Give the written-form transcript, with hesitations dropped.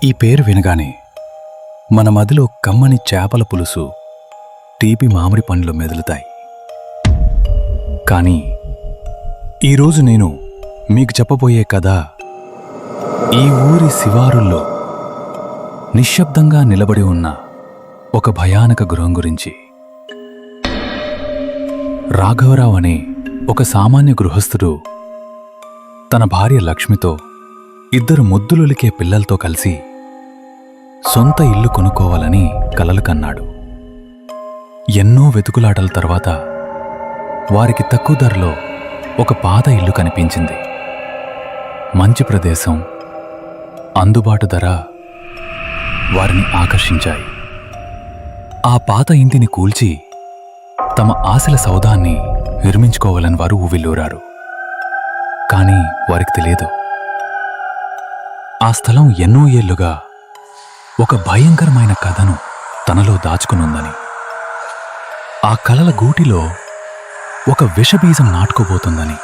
ఈ పేరు వినగానే మన మదిలో కమ్మని చేపల పులుసు, తీపి మామిడి పండ్లు మెదులుతాయి. కానీ ఈరోజు నేను మీకు చెప్పబోయే కథ ఈ ఊరి శివారుల్లో నిశ్శబ్దంగా నిలబడి ఉన్న ఒక భయానక గృహం గురించి. రాఘవరావు అనే ఒక సామాన్య గృహస్థుడు తన భార్య లక్ష్మితో, ఇద్దరు ముద్దులొలికే పిల్లలతో కలిసి సొంత ఇల్లు కొనుక్కోవాలని కలలు కన్నాడు. ఎన్నో వెతుకులాటల తర్వాత వారికి తక్కువ ధరలో ఒక పాత ఇల్లు కనిపించింది. మంచి ప్రదేశం, అందుబాటు ధర వారిని ఆకర్షించాయి. ఆ పాత ఇంటిని కూల్చి తమ ఆశల సౌధాన్ని నిర్మించుకోవాలని వారు ఊవిల్లూరారు. కానీ వారికి తెలియదు, ఆ స్థలం ఎన్నో ఏళ్లుగా ఒక భయంకరమైన కథను తనలో దాచుకునుందని. ఆ కలల గూటిలో ఒక విషబీజం నాటుకోబోతుందని.